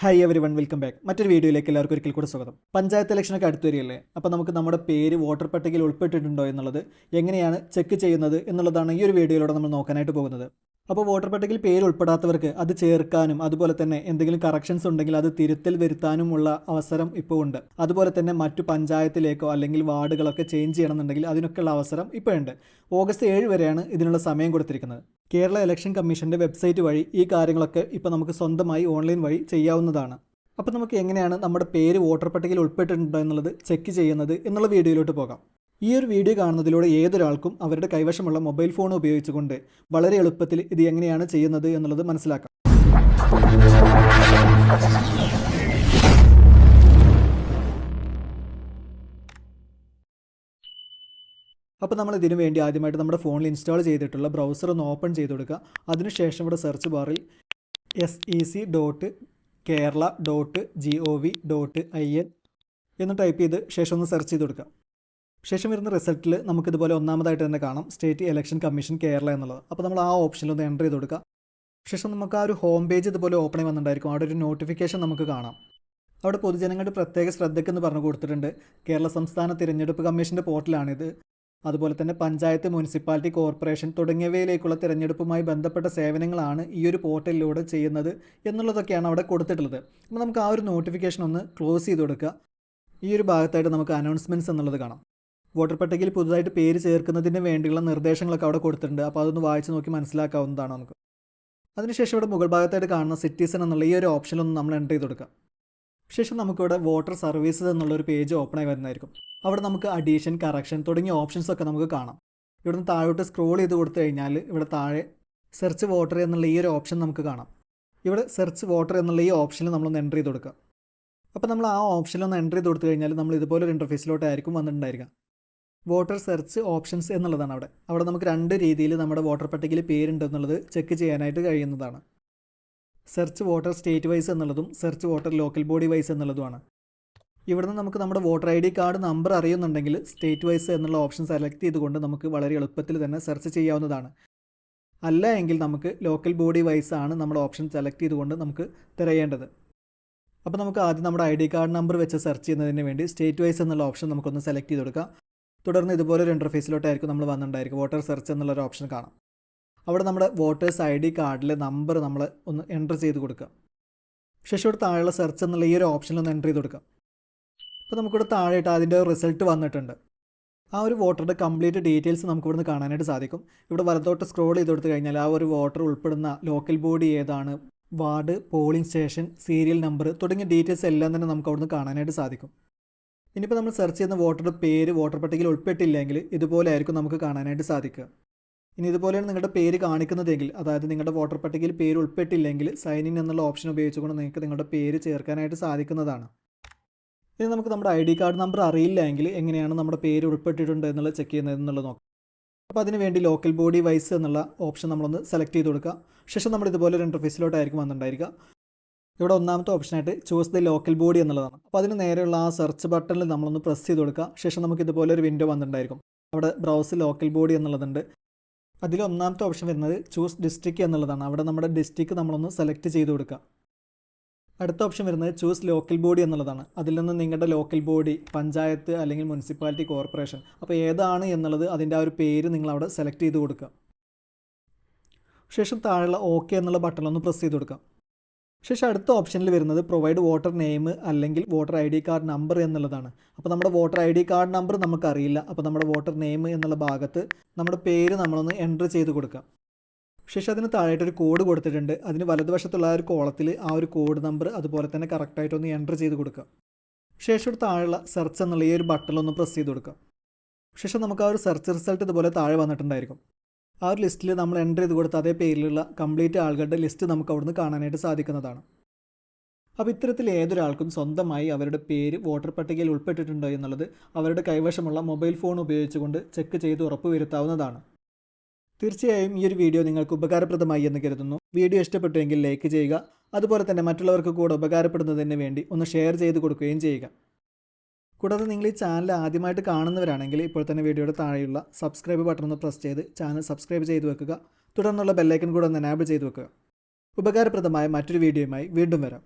Hi every one, welcome back. മറ്റൊരു വീഡിയോയിലേക്ക് എല്ലാവർക്കും ഒരിക്കൽ കൂടെ സ്വാഗതം. പഞ്ചായത്ത് ഇലക്ഷനൊക്കെ അടുത്ത് വരികയല്ലേ, അപ്പോൾ നമുക്ക് നമ്മുടെ പേര് വോട്ടർ പട്ടികയിൽ ഉൾപ്പെട്ടിട്ടുണ്ടോ എന്നുള്ളത് എങ്ങനെയാണ് ചെക്ക് ചെയ്യുന്നത് എന്നുള്ളതാണ് ഈ ഒരു വീഡിയോയിലൂടെ നമ്മൾ നോക്കാനായിട്ട് പോകുന്നത്. അപ്പോൾ വോട്ടർ പട്ടികയിൽ പേര് ഉൾപ്പെടാത്തവർക്ക് അത് ചേർക്കാനും അതുപോലെ തന്നെ എന്തെങ്കിലും കറക്ഷൻസ് ഉണ്ടെങ്കിൽ അത് തിരുത്തൽ വരുത്താനുമുള്ള അവസരം ഇപ്പോൾ ഉണ്ട്. അതുപോലെ തന്നെ മറ്റു പഞ്ചായത്തിലേക്കോ അല്ലെങ്കിൽ വാർഡുകളൊക്കെ ചേഞ്ച് ചെയ്യണമെന്നുണ്ടെങ്കിൽ അതിനൊക്കെയുള്ള അവസരം ഇപ്പോഴുണ്ട്. ഓഗസ്റ്റ് 7 വരെയാണ് ഇതിനുള്ള സമയം കൊടുത്തിരിക്കുന്നത്. കേരള ഇലക്ഷൻ കമ്മീഷൻ്റെ വെബ്സൈറ്റ് വഴി ഈ കാര്യങ്ങളൊക്കെ ഇപ്പോൾ നമുക്ക് സ്വന്തമായി ഓൺലൈൻ വഴി ചെയ്യാവുന്നതാണ്. അപ്പോൾ നമുക്ക് എങ്ങനെയാണ് നമ്മുടെ പേര് വോട്ടർ പട്ടികയിൽ ഉൾപ്പെട്ടിട്ടുണ്ടോ എന്നുള്ളത് ചെക്ക് ചെയ്യുന്നത് എന്നുള്ള വീഡിയോയിലോട്ട് പോകാം. ഈ ഒരു വീഡിയോ കാണുന്നതിലൂടെ ഏതൊരാൾക്കും അവരുടെ കൈവശമുള്ള മൊബൈൽ ഫോൺ ഉപയോഗിച്ചുകൊണ്ട് വളരെ എളുപ്പത്തിൽ ഇത് എങ്ങനെയാണ് ചെയ്യുന്നത് എന്നുള്ളത് മനസ്സിലാക്കാം. അപ്പോൾ നമ്മൾ ഇതിനു വേണ്ടി ആദ്യമായിട്ട് നമ്മുടെ ഫോണിൽ ഇൻസ്റ്റാൾ ചെയ്തിട്ടുള്ള ബ്രൗസർ ഒന്ന് ഓപ്പൺ ചെയ്ത് കൊടുക്കുക. അതിനുശേഷം ഇവിടെ സെർച്ച് ബാറിൽ sec.kerala.gov.in എന്ന് ടൈപ്പ് ചെയ്ത് ശേഷം ഒന്ന് സെർച്ച് ചെയ്ത് കൊടുക്കുക. ശേഷം വരുന്ന റിസൾട്ടിൽ നമുക്കിതുപോലെ ഒന്നാമതായിട്ട് തന്നെ കാണാം സ്റ്റേറ്റ് ഇലക്ഷൻ കമ്മീഷൻ കേരള എന്നുള്ളത്. അപ്പോൾ നമ്മൾ ആ ഓപ്ഷനിൽ ഒന്ന് എൻ്റർ ചെയ്ത് കൊടുക്കുക. ശേഷം നമുക്ക് ആ ഒരു ഹോം പേജ് ഇതുപോലെ ഓപ്പൺ ആയി വന്നിട്ടുണ്ടായിരിക്കും. അവിടെ ഒരു നോട്ടിഫിക്കേഷൻ നമുക്ക് കാണാം. അവിടെ പൊതുജനങ്ങളുടെ പ്രത്യേക ശ്രദ്ധയ്ക്കെന്ന് പറഞ്ഞു കൊടുത്തിട്ടുണ്ട്. കേരള സംസ്ഥാന തിരഞ്ഞെടുപ്പ് കമ്മീഷൻ്റെ പോർട്ടലാണിത്. അതുപോലെ തന്നെ പഞ്ചായത്ത്, മുനിസിപ്പാലിറ്റി, കോർപ്പറേഷൻ തുടങ്ങിയവയിലേക്കുള്ള തിരഞ്ഞെടുപ്പുമായി ബന്ധപ്പെട്ട സേവനങ്ങളാണ് ഈ ഒരു പോർട്ടലിലൂടെ ചെയ്യുന്നത് എന്നുള്ളതൊക്കെയാണ് അവിടെ കൊടുത്തിട്ടുള്ളത്. അപ്പോൾ നമുക്ക് ആ ഒരു നോട്ടിഫിക്കേഷൻ ഒന്ന് ക്ലോസ് ചെയ്ത് കൊടുക്കുക. ഈ ഒരു ഭാഗത്തായിട്ട് നമുക്ക് അനൗൺസ്മെൻറ്റ്സ് എന്നുള്ളത് കാണാം. വോട്ടർ പട്ടികയിൽ പുതുതായിട്ട് പേര് ചേർക്കുന്നതിന് വേണ്ടിയുള്ള നിർദ്ദേശങ്ങളൊക്കെ അവിടെ കൊടുത്തിട്ടുണ്ട്. അപ്പോൾ അതൊന്ന് വായിച്ച് നോക്കി മനസ്സിലാക്കാവുന്നതാണ് നമുക്ക്. അതിനുശേഷം ഇവിടെ മുകൾ ഭാഗത്തായിട്ട് കാണുന്ന സിറ്റിസൺ എന്നുള്ള ഈ ഒരു ഓപ്ഷനൊന്ന് നമ്മൾ എൻ്റർ ചെയ്ത് കൊടുക്കുക. ശേഷം നമുക്കിവിടെ വോട്ടർ സർവീസസ് എന്നുള്ളൊരു പേജ് ഓപ്പണായി വരുന്നതായിരിക്കും. അവിടെ നമുക്ക് അഡീഷൻ, കറക്ഷൻ തുടങ്ങിയ ഓപ്ഷൻസൊക്കെ നമുക്ക് കാണാം. ഇവിടുന്ന് താഴോട്ട് സ്ക്രോൾ ചെയ്ത് കൊടുത്തു കഴിഞ്ഞാൽ ഇവിടെ താഴെ സെർച്ച് വോട്ടർ എന്നുള്ള ഈ ഒരു ഓപ്ഷൻ നമുക്ക് കാണാം. ഇവിടെ സെർച്ച് വോട്ടർ എന്നുള്ള ഈ ഓപ്ഷനിൽ നമ്മളൊന്ന് എൻ്റർ ചെയ്ത് കൊടുക്കുക. അപ്പോൾ നമ്മൾ ആ ഓപ്ഷനിലൊന്ന് എൻ്റർ ചെയ്ത് കൊടുത്തു കഴിഞ്ഞാൽ നമ്മൾ ഇതുപോലൊരു ഇൻ്റർഫേസിലോട്ടായിരിക്കും വന്നിട്ടുണ്ടായിരിക്കുക. വോട്ടർ സെർച്ച് ഓപ്ഷൻസ് എന്നുള്ളതാണ് അവിടെ നമുക്ക് രണ്ട് രീതിയിൽ നമ്മുടെ വോട്ടർ പട്ടികയിൽ പേരുണ്ടെന്നുള്ളത് ചെക്ക് ചെയ്യാനായിട്ട് കഴിയുന്നതാണ്. സെർച്ച് വോട്ടർ സ്റ്റേറ്റ് വൈസ് എന്നുള്ളതും search voter local body wise എന്നുള്ളതുമാണ്. ഇവിടുന്ന് നമുക്ക് നമ്മുടെ വോട്ടർ ID കാർഡ് നമ്പർ അറിയുന്നുണ്ടെങ്കിൽ സ്റ്റേറ്റ് വൈസ് എന്നുള്ള ഓപ്ഷൻ സെലക്ട് ചെയ്തുകൊണ്ട് നമുക്ക് വളരെ എളുപ്പത്തിൽ തന്നെ സെർച്ച് ചെയ്യാവുന്നതാണ്. അല്ല എങ്കിൽ നമുക്ക് ലോക്കൽ ബോഡി വൈസ് ആണ് നമ്മുടെ ഓപ്ഷൻ സെലക്ട് ചെയ്തുകൊണ്ട് നമുക്ക് തിരയേണ്ടത്. അപ്പോൾ നമുക്ക് ആദ്യം നമ്മുടെ ID കാർഡ് നമ്പർ വെച്ച് സെർച്ച് ചെയ്യുന്നതിന് വേണ്ടി സ്റ്റേറ്റ് വൈസ് എന്നുള്ള ഓപ്ഷൻ നമുക്കൊന്ന് സെലക്ട് ചെയ്ത് കൊടുക്കാം. തുടർന്ന് ഇതുപോലൊരു ഇൻ്റർഫേസിലോട്ടായിരിക്കും നമ്മൾ വന്നിട്ടുണ്ടായിരിക്കും. വോട്ടർ സെർച്ച് എന്നുള്ളൊരു ഓപ്ഷൻ കാണാം. അവിടെ നമ്മുടെ വോട്ടേഴ്സ് ID കാർഡിലെ നമ്പർ നമ്മൾ ഒന്ന് എൻ്റർ ചെയ്ത് കൊടുക്കുക. ശേഷം ഇവിടെ താഴെയുള്ള സെർച്ച് എന്നുള്ള ഈ ഒരു ഓപ്ഷനിലൊന്ന് എൻ്റർ ചെയ്ത് കൊടുക്കുക. അപ്പോൾ നമുക്കിവിടെ താഴെയിട്ട് അതിൻ്റെ റിസൾട്ട് വന്നിട്ടുണ്ട്. ആ ഒരു വോട്ടറുടെ കംപ്ലീറ്റ് ഡീറ്റെയിൽസ് നമുക്ക് ഇവിടുന്ന് കാണാനായിട്ട് സാധിക്കും. ഇവിടെ വലത്തോട്ട് സ്ക്രോൾ ചെയ്ത് കൊടുത്തു കഴിഞ്ഞാൽ ആ ഒരു വോട്ടർ ഉൾപ്പെടുന്ന ലോക്കൽ ബോഡി ഏതാണ്, ward, polling station, serial number തുടങ്ങിയ ഡീറ്റെയിൽസ് എല്ലാം തന്നെ നമുക്ക് അവിടുന്ന് കാണാനായിട്ട് സാധിക്കും. ഇനിയിപ്പോൾ നമ്മൾ സെർച്ച് ചെയ്യുന്ന വോട്ടറുടെ പേര് വോട്ടർ പട്ടികയിൽ ഉൾപ്പെട്ടില്ലെങ്കിൽ ഇതുപോലെ ആയിരിക്കും നമുക്ക് കാണാനായിട്ട് സാധിക്കുക. ഇനി ഇതുപോലെയാണ് നിങ്ങളുടെ പേര് കാണിക്കുന്നതെങ്കിൽ, അതായത് നിങ്ങളുടെ വോട്ടർ പട്ടികയിൽ പേര് ഉൾപ്പെട്ടില്ലെങ്കിൽ സൈൻ ഇൻ എന്നുള്ള ഓപ്ഷൻ ഉപയോഗിച്ചുകൊണ്ട് നിങ്ങൾക്ക് നിങ്ങളുടെ പേര് ചേർക്കാനായിട്ട് സാധിക്കുന്നതാണ്. ഇനി നമുക്ക് നമ്മുടെ ID കാർഡ് നമ്പർ അറിയില്ല എങ്കിൽ എങ്ങനെയാണ് നമ്മുടെ പേര് ഉൾപ്പെട്ടിട്ടുണ്ട് എന്നുള്ളത് ചെക്ക് ചെയ്യുന്നത് എന്നുള്ളത് നോക്കാം. അപ്പോൾ അതിന് വേണ്ടി ലോക്കൽ ബോഡി വൈസ് എന്നുള്ള ഓപ്ഷൻ നമ്മളൊന്ന് സെലക്ട് ചെയ്ത് കൊടുക്കുക. ശേഷം നമ്മൾ ഇതുപോലെ ഒരു ഇൻ്റർഫേസിലോട്ടായിരിക്കും വന്നിട്ടുണ്ടായിരിക്കുക. ഇവിടെ ഒന്നാമത്തെ ഓപ്ഷനായിട്ട് ചൂസ് ദ ലോക്കൽ ബോഡി എന്നുള്ളതാണ്. അപ്പോൾ അതിന് നേരെയുള്ള ആ സെർച്ച് ബട്ടണിൽ നമ്മളൊന്ന് പ്രസ് ചെയ്ത് കൊടുക്കുക. ശേഷം നമുക്ക് ഇതുപോലെ ഒരു വിൻഡോ വന്നിട്ടുണ്ടായിരിക്കും. അവിടെ ബ്രൗസ് ലോക്കൽ ബോഡി എന്നുള്ളതുണ്ട്. അതിൽ ഒന്നാമത്തെ ഓപ്ഷൻ വരുന്നത് ചൂസ് ഡിസ്ട്രിക്ട് എന്നുള്ളതാണ്. അവിടെ നമ്മുടെ ഡിസ്ട്രിക്ട് നമ്മളൊന്ന് സെലക്ട് ചെയ്ത് കൊടുക്കുക. അടുത്ത ഓപ്ഷൻ വരുന്നത് ചൂസ് ലോക്കൽ ബോഡി എന്നുള്ളതാണ്. അതിൽ നിന്ന് നിങ്ങളുടെ ലോക്കൽ ബോഡി പഞ്ചായത്ത് അല്ലെങ്കിൽ മുനിസിപ്പാലിറ്റി, കോർപ്പറേഷൻ, അപ്പോൾ ഏതാണ് എന്നുള്ളത് അതിൻ്റെ ആ ഒരു പേര് നിങ്ങളവിടെ സെലക്ട് ചെയ്ത് കൊടുക്കുക. ശേഷം താഴെയുള്ള ഓക്കെ എന്നുള്ള ബട്ടണൊന്ന് പ്രസ് ചെയ്ത് കൊടുക്കുക. ശേഷം അടുത്ത ഓപ്ഷനിൽ വരുന്നത് പ്രൊവൈഡ് വോട്ടർ നെയിം അല്ലെങ്കിൽ വോട്ടർ ID കാർഡ് നമ്പർ എന്നുള്ളതാണ്. അപ്പോൾ നമ്മുടെ വോട്ടർ ID കാർഡ് നമ്പർ നമുക്കറിയില്ല. അപ്പോൾ നമ്മുടെ വോട്ടർ നെയിം എന്നുള്ള ഭാഗത്ത് നമ്മുടെ പേര് നമ്മളൊന്ന് എൻ്റർ ചെയ്ത് കൊടുക്കുക. ശേഷം അതിന് താഴെയായിട്ടൊരു കോഡ് കൊടുത്തിട്ടുണ്ട്. അതിന് വലതുവശത്തുള്ള ആ ഒരു കോളത്തിൽ ആ ഒരു കോഡ് നമ്പർ അതുപോലെ തന്നെ കറക്റ്റായിട്ടൊന്ന് എൻ്റർ ചെയ്ത് കൊടുക്കുക. ശേഷം ഒരു താഴെയുള്ള സെർച്ച് എന്നുള്ള ഈ ഒരു ബട്ടണിലൊന്ന് പ്രസ് ചെയ്ത് കൊടുക്കുക. ശേഷം നമുക്ക് ആ ഒരു സെർച്ച് റിസൾട്ട് ഇതുപോലെ താഴെ വന്നിട്ടുണ്ടായിരിക്കും. ആ ഒരു ലിസ്റ്റിൽ നമ്മൾ എൻ്റർ ചെയ്ത് കൊടുത്ത അതേ പേരിലുള്ള കംപ്ലീറ്റ് ആളുകളുടെ ലിസ്റ്റ് നമുക്ക് അവിടുന്ന് കാണാനായിട്ട് സാധിക്കുന്നതാണ്. അപ്പോൾ ഇത്തരത്തിൽ ഏതൊരാൾക്കും സ്വന്തമായി അവരുടെ പേര് വോട്ടർ പട്ടികയിൽ ഉൾപ്പെട്ടിട്ടുണ്ടോ എന്നുള്ളത് അവരുടെ കൈവശമുള്ള മൊബൈൽ ഫോൺ ഉപയോഗിച്ചുകൊണ്ട് ചെക്ക് ചെയ്ത് ഉറപ്പുവരുത്താവുന്നതാണ്. തീർച്ചയായും ഈ ഒരു വീഡിയോ നിങ്ങൾക്ക് ഉപകാരപ്രദമായി എന്ന് കരുതുന്നു. വീഡിയോ ഇഷ്ടപ്പെട്ടുവെങ്കിൽ ലൈക്ക് ചെയ്യുക. അതുപോലെ തന്നെ മറ്റുള്ളവർക്ക് കൂടെ ഉപകാരപ്പെടുന്നതിന് വേണ്ടി ഒന്ന് ഷെയർ ചെയ്ത് കൊടുക്കുകയും ചെയ്യുക. കൂടാതെ നിങ്ങൾ ഈ ചാനൽ ആദ്യമായിട്ട് കാണുന്നവരാണെങ്കിൽ ഇപ്പോൾ തന്നെ വീഡിയോയുടെ താഴെയുള്ള സബ്സ്ക്രൈബ് ബട്ടൺ ഒന്ന് പ്രസ് ചെയ്ത് ചാനൽ സബ്സ്ക്രൈബ് ചെയ്ത് വെക്കുക. തുടർന്നുള്ള ബെല്ലൈക്കൺ കൂടെ ഒന്ന് എനാബിൾ ചെയ്ത് വെക്കുക. ഉപകാരപ്രദമായ മറ്റൊരു വീഡിയോയുമായി വീണ്ടും വരാം.